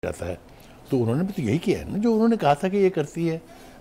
जाता है। तो उन्होंने भी तो यही किया है ना जो उन्होंने कहा था कि ये करती है।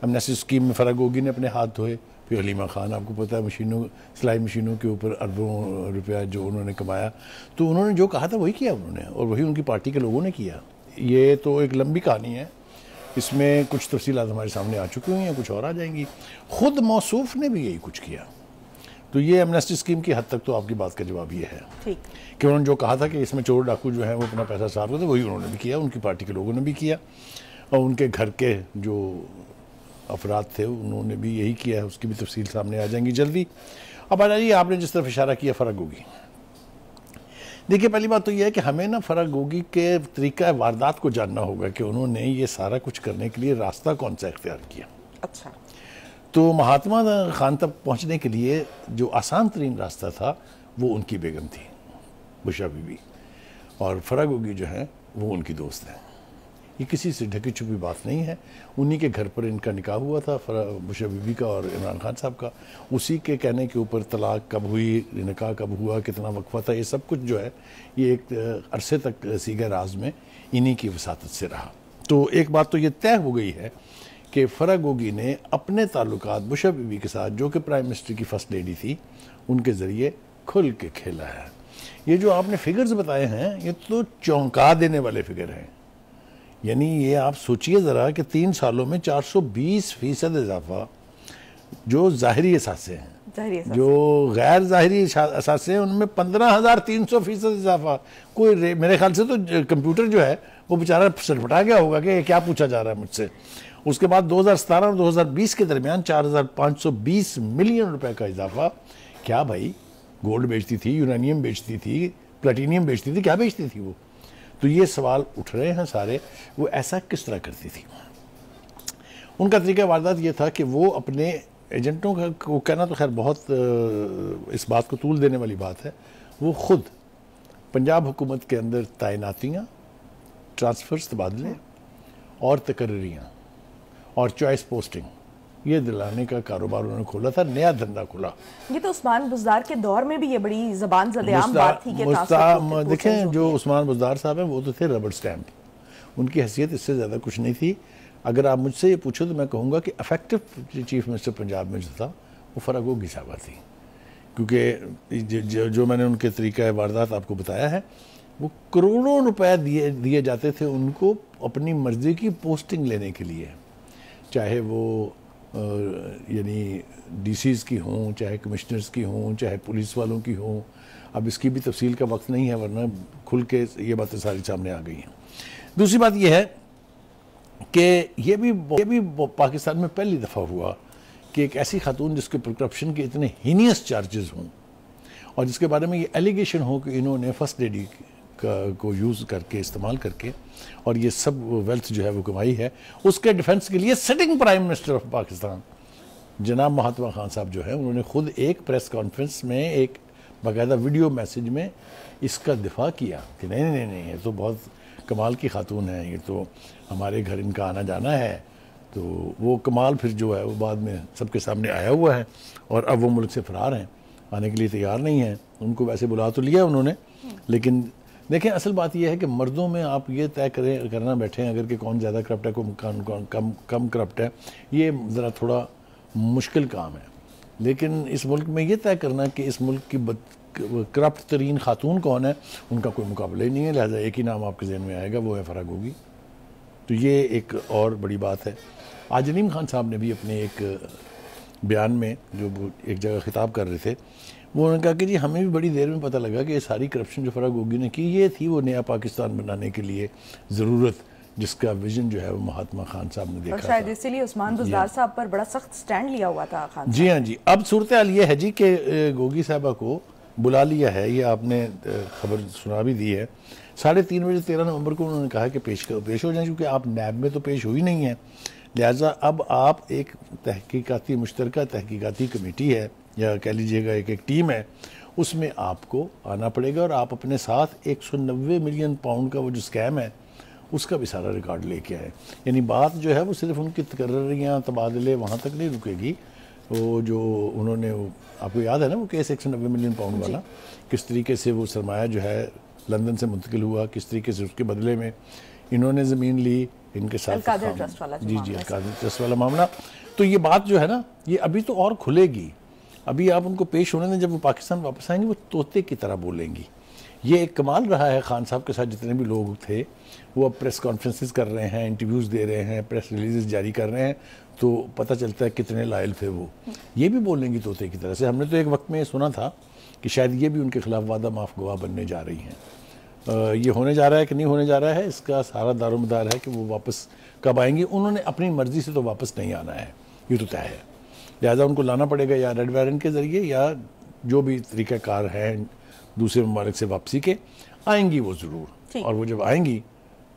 एमनेस्टी स्कीम में फराग गोगी ने अपने हाथ धोए, फिर हलीमा खान, आपको पता है मशीनों, सिलाई मशीनों के ऊपर अरबों रुपया जो उन्होंने कमाया। तो उन्होंने जो कहा था वही किया उन्होंने, और वही उनकी पार्टी के लोगों ने किया। ये तो एक लंबी कहानी है, इसमें कुछ तफसीलात हमारे सामने आ चुकी हुई हैं, कुछ और आ जाएंगी। खुद मौसूफ ने भी यही कुछ किया। तो ये एमनेस्टी स्कीम की हद तक तो आपकी बात का जवाब ये है कि उन्होंने जो कहा था कि इसमें चोर डाकू जो है वो अपना पैसा साफ करते, वही उन्होंने भी किया, उनकी पार्टी के लोगों ने भी किया, और उनके घर के जो अफराद थे उन्होंने भी यही किया है। उसकी भी तफसील सामने आ जाएंगी जल्दी। अब आ जाइए, आपने जिस तरफ इशारा किया फराग गोगी। देखिए, पहली बात तो यह है कि हमें ना फराग गोगी के तरीका वारदात को जानना होगा कि उन्होंने ये सारा कुछ करने के लिए रास्ता कौन सा इख्तियार किया। अच्छा, तो महात्मा खान तक पहुंचने के लिए जो आसान तरीन रास्ता था वो उनकी बेगम थी बुशा बीबी, और फराग गोगी जो है वो उनकी दोस्त है। ये किसी से ढकी छुपी बात नहीं है। उन्हीं के घर पर इनका निकाह हुआ था, बुशा बीबी का और इमरान खान साहब का। उसी के कहने के ऊपर तलाक कब हुई, निकाह कब हुआ, कितना वक्फा था, ये सब कुछ जो है ये एक अरसे तक सीगे राज में इन्हीं की वसातत से रहा। तो एक बात तो ये तय हो गई है कि फराग गोगी ने अपने ताल्लुकात बुशा बीबी के साथ, जो कि प्राइम मिनिस्टर की फर्स्ट लेडी थी, उनके ज़रिए खुल के खेला है। ये जो आपने फिगर्स बताए हैं ये तो चौंका देने वाले फिगर हैं। यानी ये आप सोचिए ज़रा कि 3 सालों में 420% इजाफा, जो ज़ाहिरी असासे हैं, जो गैर ज़ाहिरी असासे हैं उनमें 15,300% इजाफा। कोई मेरे ख्याल से तो कंप्यूटर जो है वो बेचारा सटपटा गया होगा कि क्या पूछा जा रहा है मुझसे। उसके बाद 2017 और 2020 के दरमियान 4,520 मिलियन रुपए का इजाफा। क्या भाई, गोल्ड बेचती थी, यूरेनियम बेचती थी, प्लेटिनियम बेचती थी, क्या बेचती थी वो? तो ये सवाल उठ रहे हैं सारे, वो ऐसा किस तरह करती थी? उनका तरीका वारदात ये था कि वो अपने एजेंटों का को कहना तो खैर बहुत इस बात को तूल देने वाली बात है, वो खुद पंजाब हुकूमत के अंदर तैनातियाँ, ट्रांसफ़र्स, तबादले और तकर्रियाँ और चॉइस पोस्टिंग, ये दिलाने का कारोबार उन्होंने खोला था, नया धंधा खोला। ये तो उस्मान बुज़दार के दौर में भी ये बड़ी ज़बान ज़द-ए-आम बात थी कि देखें, जो उस्मान बुज़दार साहब हैं वो तो थे रबड़ स्टैम्प, उनकी हैसियत इससे ज़्यादा कुछ नहीं थी। अगर आप मुझसे ये पूछो तो मैं कहूँगा कि इफेक्टिव चीफ मिनिस्टर पंजाब में जो था वो फराग गोगी साहबा थी, क्योंकि जो मैंने उनके तरीका वारदात आपको बताया है, वो करोड़ों रुपए दिए जाते थे उनको अपनी मर्जी की पोस्टिंग लेने के लिए, चाहे वो यानी डीसीज़ की हों, चाहे कमिश्नर्स की हों, चाहे पुलिस वालों की हों। अब इसकी भी तफसील का वक्त नहीं है, वरना खुल के ये बातें सारी सामने आ गई हैं। दूसरी बात यह है कि ये भी पाकिस्तान में पहली दफ़ा हुआ कि एक ऐसी खातून जिसके पर करप्शन के इतने हीनियस चार्जेस हों और जिसके बारे में ये एलिगेशन हो कि इन्होंने फर्स्ट लेडी को यूज़ करके, इस्तेमाल करके, और ये सब वेल्थ जो है वो कमाई है, उसके डिफेंस के लिए sitting prime minister of Pakistan जनाब महात्मा खान साहब जो है उन्होंने खुद एक प्रेस कॉन्फ्रेंस में एक बाकायदा वीडियो मैसेज में इसका दिफा किया कि नहीं नहीं नहीं, ये तो बहुत कमाल की खातून है, ये तो हमारे घर इनका आना जाना है। तो वो कमाल फिर जो है वो बाद में सबके सामने आया हुआ है, और अब वो मुल्क से फरार हैं, आने के लिए तैयार नहीं हैं। उनको वैसे बुला तो लिया उन्होंने, लेकिन देखें असल बात यह है कि मर्दों में आप ये तय करना बैठे हैं अगर कि कौन ज़्यादा करप्ट है, कौन कम करप्ट है, ये ज़रा थोड़ा मुश्किल काम है। लेकिन इस मुल्क में ये तय करना कि इस मुल्क की करप्ट तरीन खातून कौन है, उनका कोई मुकाबला ही नहीं है। लिहाजा एक ही नाम आपके जहन में आएगा, वो है फराग गोगी। तो ये एक और बड़ी बात है। आज नईम खान साहब ने भी अपने एक बयान में जो एक जगह खिताब कर रहे थे, वो उन्होंने कहा कि जी हमें भी बड़ी देर में पता लगा कि ये सारी करप्शन जो फराग गोगी ने की, ये थी वो नया पाकिस्तान बनाने के लिए ज़रूरत, जिसका विजन जो है वो महात्मा खान साहब ने देखा था। शायद इसीलिए उस्मान बुज़दार साहब पर बड़ा सख्त स्टैंड लिया हुआ था खान। जी हाँ जी। अब सूरत हाल ये है जी कि गोगी साहबा को बुला लिया है, ये आपने खबर सुना भी दी है। 3:30 बजे 13 नवंबर को उन्होंने कहा कि पेश हो जाए, क्योंकि आप नैब में तो पेश हुई नहीं है। लिहाजा अब आप एक तहकीकाती मुश्तरका तहकीकाती कमेटी है, या कह लीजिएगा एक टीम है, उसमें आपको आना पड़ेगा, और आप अपने साथ 190 मिलियन पाउंड का वो जो स्कैम है उसका भी सारा रिकॉर्ड लेके आए। यानी बात जो है वो सिर्फ उनकी तकर्रियाँ, तबादले वहाँ तक नहीं रुकेगी। वो जो उन्होंने, आपको याद है ना वो केस 190 मिलियन पाउंड वाला, किस तरीके से वो सरमाया जो है लंदन से मुंतकिल हुआ, किस तरीके से उसके बदले में इन्होंने ज़मीन ली, इनके साथ अल-कादिर ट्रस्ट वाला जी जी अल-कादिर ट्रस्ट वाला मामला। तो ये बात जो है ना, ये अभी तो और खुलेगी। अभी आप उनको पेश होने दें, जब वो पाकिस्तान वापस आएंगे वो तोते की तरह बोलेंगी। ये एक कमाल रहा है खान साहब के साथ, जितने भी लोग थे वो अब प्रेस कॉन्फ्रेंसेस कर रहे हैं, इंटरव्यूज़ दे रहे हैं, प्रेस रिलीजेस जारी कर रहे हैं, तो पता चलता है कितने लायल थे वो। ये भी बोलेंगी तोते की तरह से। हमने तो एक वक्त में सुना था कि शायद ये भी उनके खिलाफ वादा माफ गवाह बनने जा रही हैं। ये होने जा रहा है कि नहीं होने जा रहा है, इसका सारा दारोमदार है कि वो वापस कब आएंगी। उन्होंने अपनी मर्जी से तो वापस नहीं आना है, ये तो तय है। लिहाजा उनको लाना पड़ेगा या रेड वारंट के ज़रिए या जो भी तरीक़ाकार हैं दूसरे ममालिक से वापसी के, आएंगी वो ज़रूर। और वो जब आएंगी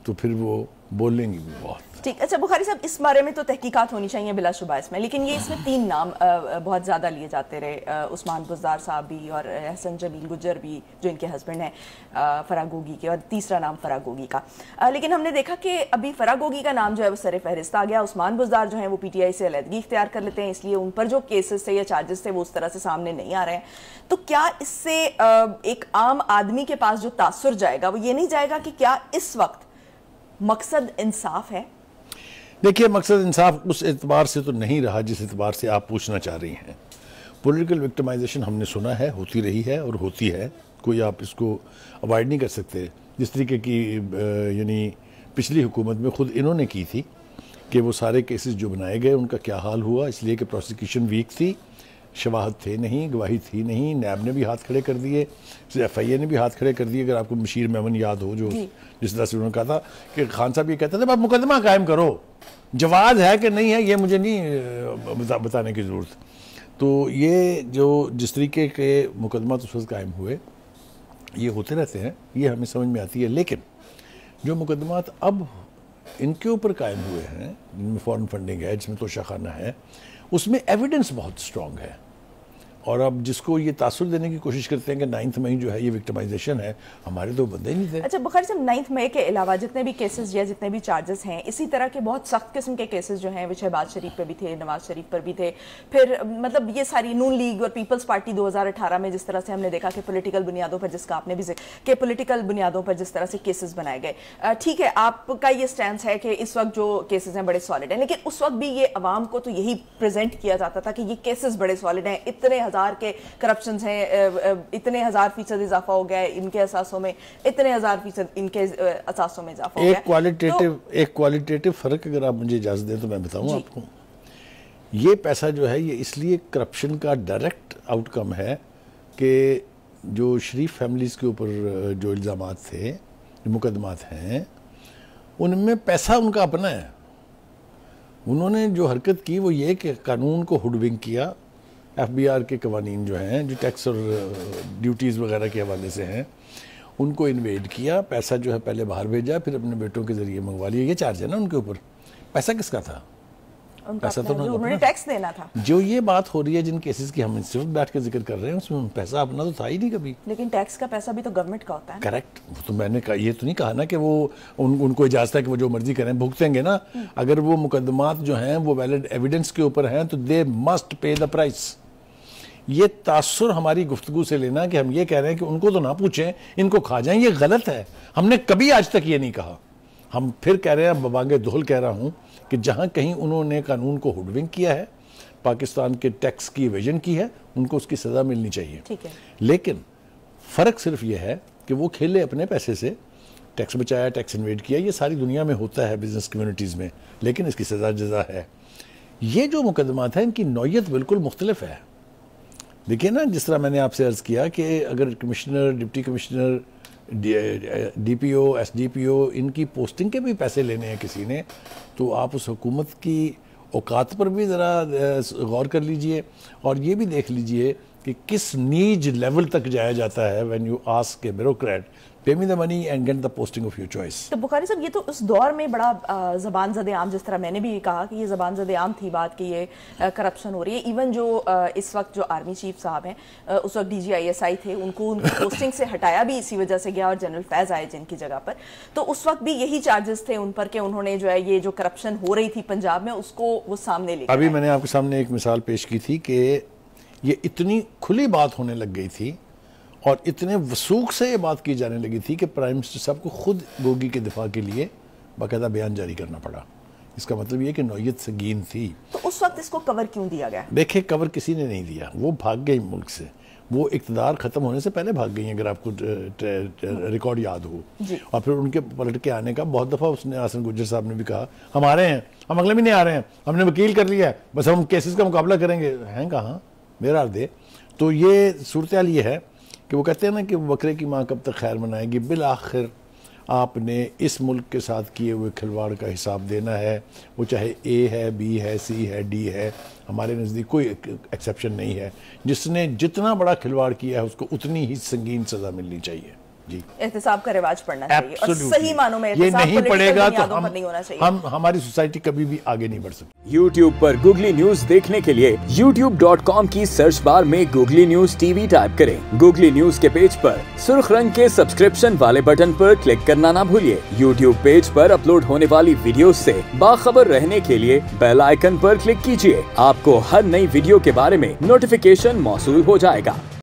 तो फिर वो बोलेंगी भी बहुत। ठीक। अच्छा बुखारी साहब, इस बारे में तो तहकीकात होनी चाहिए बिलाशुबा इसमें, लेकिन ये इसमें 3 नाम बहुत ज़्यादा लिए जाते रहे, उस्मान बुज़दार साहब भी और हसन जमील गुज्जर भी जो इनके हस्बैंड हैं फरागोगी के, और तीसरा नाम फरागोगी का। लेकिन हमने देखा कि अभी फरागोगी का नाम जो है वो सर फहरिस्त आ गया। उस्मान बुज़दार जो है वो PTI से अलहदगी इख्तियार कर लेते हैं, इसलिए उन पर जो केसेस थे या चार्जेस थे वो उस तरह से सामने नहीं आ रहे हैं। तो क्या इससे एक आम आदमी के पास जो तासुर जाएगा वो ये नहीं जाएगा कि क्या इस वक्त मकसद इंसाफ है? देखिए, मकसद इंसाफ उस एतबार से तो नहीं रहा जिस एतबार से आप पूछना चाह रही हैं। पॉलिटिकल विक्टिमाइजेशन हमने सुना है, होती रही है और होती है, कोई आप इसको अवॉइड नहीं कर सकते। जिस तरीके की यानी पिछली हुकूमत में खुद इन्होंने की थी कि वो सारे केसेस जो बनाए गए उनका क्या हाल हुआ, इसलिए कि प्रोसिक्यूशन वीक थी, शवाहद थे नहीं, गवाही थी नहीं, नैब ने भी हाथ खड़े कर दिए, FIA ने भी हाथ खड़े कर दिए। अगर आपको मशीर मेमन याद हो, जो जिस तरह से उन्होंने कहा था कि खान साहब ये कहते थे आप मुकदमा कायम करो, जवाब है कि नहीं है ये मुझे नहीं बताने की ज़रूरत। तो ये जो जिस तरीके के मुकदमा तो उस वक्त कायम हुए, ये होते रहते हैं, ये हमें समझ में आती है। लेकिन जो मुकदमात अब इनके ऊपर कायम हुए हैं, जिनमें फॉरेन फंडिंग है, जिसमें तोशाखाना है, उसमें एविडेंस बहुत स्ट्रॉन्ग है। और अब जिसको ये तासुर देने की कोशिश करते हैं कि 9 मई जो है ये विक्टिमाइजेशन है, हमारे तो बंदे नहीं थे। अच्छा बुखारी साहब, 9 मई के अलावा जितने भी केसेस या जितने भी चार्जेस हैं, इसी तरह के बहुत सख्त किस्म के केसेस जो हैं वो शहबाज शरीफ पर भी थे, नवाज शरीफ पर भी थे, फिर मतलब ये सारी नून लीग और पीपल्स पार्टी 2018 में जिस तरह से हमने देखा कि पॉलिटिकल बुनियादों पर, जिसका आपने भी कि पॉलिटिकल बुनियादों पर जिस तरह से केसेस बनाए गए। ठीक है, आपका ये स्टैंड है कि इस वक्त जो केसेस हैं बड़े सॉलिड हैं, लेकिन उस वक्त भी ये अवाम को तो यही प्रेजेंट किया जाता था कि ये केसेस बड़े सॉलिड हैं, इतने हज़ार के करप्शन है, इतने 1000% इजाफा हो गया इनके असासों में, इतने 1000% इनके असासों में इजाफा हो गया। एक क्वालिटेटिव फर्क अगर आप मुझे इजाजत दें तो मैं बताऊं आपको। ये पैसा जो है ये इसलिए करप्शन का डायरेक्ट आउटकम है कि जो शरीफ फैमिलीज के ऊपर जो इल्जामात थे, जो मुकदमात हैं, उनमें पैसा उनका अपना है। उन्होंने जो हरकत की वो ये कि कानून को हुडविंग किया। FBR के कवानीन जो हैं, जो टैक्स और ड्यूटीज़ वगैरह के हवाले से हैं, उनको इन्वेड किया, पैसा जो है पहले बाहर भेजा, फिर अपने बेटों के ज़रिए मंगवा लिया। ये चार्ज है ना उनके ऊपर। पैसा किसका था? पैसा तो उन्होंने टैक्स देना था। जो ये बात हो रही है जिन केसेस की हम इस वक्त बैठ के जिक्र कर रहे हैं, उसमें पैसा अपना तो था ही नहीं कभी। लेकिन टैक्स का पैसा भी तो गवर्नमेंट का होता है। करेक्ट। तो मैंने कहा, ये तो नहीं कहा ना कि वो उनको इजाजत है कि वो जो मर्जी करें, भुगतेंगे ना। अगर वो मुकदमात जो हैं वो वैलिड एविडेंस के ऊपर हैं तो they must pay the price. ये तासुर हमारी गुफ्तगू से लेना कि हम ये कह रहे हैं कि उनको तो ना पूछें, इनको खा जाएं, ये गलत है। हमने कभी आज तक ये नहीं कहा। हम फिर कह रहे हैं, बबांगे दोहल कह रहा हूं कि जहां कहीं उन्होंने कानून को हुडविंग किया है, पाकिस्तान के टैक्स की इवेजन की है, उनको उसकी सजा मिलनी चाहिए। ठीक है। लेकिन फर्क सिर्फ ये है कि वो खेले अपने पैसे से, टैक्स बचाया, टैक्स इन्वेड किया। ये सारी दुनिया में होता है बिजनेस कम्युनिटीज में, लेकिन इसकी सजा जजा है। ये जो मुकदमात हैं इनकी नौयत बिल्कुल मुख्तलिफ है। देखिए ना, जिस तरह मैंने आपसे अर्ज किया कि अगर commissioner, deputy commissioner, DPO, SDPO, इनकी पोस्टिंग के भी पैसे लेने हैं किसी ने, तो आप उस हुकूमत की औकात पर भी ज़रा गौर कर लीजिए और ये भी देख लीजिए कि किस नीज लेवल तक जाया जाता है when you ask a bureaucrat pay me the money and get the posting of your choice. तो बुखारी साहब, ये तो उस दौर में बड़ा ज़बान ज़दे आम, जिस तरह मैंने भी कहा कि ये ज़बान ज़दे आम थी बात कि ये करप्शन हो रही है। इवन जो इस वक्त जो आर्मी चीफ साहब हैं, उस वक्त DGISI थे, उनको उनकी पोस्टिंग से हटाया भी इसी वजह से गया और जनरल फैज़ आए जिनकी जगह पर। तो उस वक्त भी यही चार्जेस थे उन पर कि उन्होंने जो है ये जो करप्शन हो रही थी पंजाब में, उसको वो सामने लेकर अभी मैंने आपके सामने एक मिसाल पेश की थी कि ये इतनी खुली बात होने लग गई थी और इतने वसूख से ये बात की जाने लगी थी कि प्राइम मिनिस्टर साहब को खुद गोगी के दिफा के लिए बाकायदा बयान जारी करना पड़ा। इसका मतलब ये कि नौयत संगीन थी। तो उस वक्त इसको कवर क्यों दिया गया? देखिए, कवर किसी ने नहीं दिया, वो भाग गई मुल्क से, वो इक़्तिदार ख़त्म होने से पहले भाग गई हैं, अगर आपको रिकॉर्ड याद हो। और फिर उनके पलट के आने का बहुत दफ़ा उसने, आसन गुज्जर साहब ने भी कहा हम आ रहे हैं, हम अगले महीने आ रहे हैं, हमने वकील कर लिया है, बस हम केसेस का मुकाबला करेंगे। हैं कहाँ, मेरा दे। तो ये सूरत हाल ये है कि वो कहते हैं ना कि बकरे की माँ कब तक खैर मनाएगी। बिल आखिर आपने इस मुल्क के साथ किए हुए खिलवाड़ का हिसाब देना है, वो चाहे ए है, बी है, सी है, डी है, हमारे नज़दीक कोई एक्सेप्शन नहीं है। जिसने जितना बड़ा खिलवाड़ किया है उसको उतनी ही संगीन सज़ा मिलनी चाहिए। जी, एहतसाब का रिवाज पड़ना चाहिए और सही मानों में ये नहीं पड़ेगा तो नहीं होना चाहिए। हम हमारी सोसाइटी कभी भी आगे नहीं बढ़ सकती। YouTube पर गूगली न्यूज देखने के लिए youtube.com की सर्च बार में गूगली न्यूज टीवी टाइप करें। गूगली न्यूज के पेज पर सुर्ख रंग के सब्सक्रिप्शन वाले बटन पर क्लिक करना ना भूलिए। YouTube पेज पर अपलोड होने वाली वीडियो से बाखबर रहने के लिए बेल आइकन पर क्लिक कीजिए। आपको हर नई वीडियो के बारे में नोटिफिकेशन मौसूल हो जाएगा।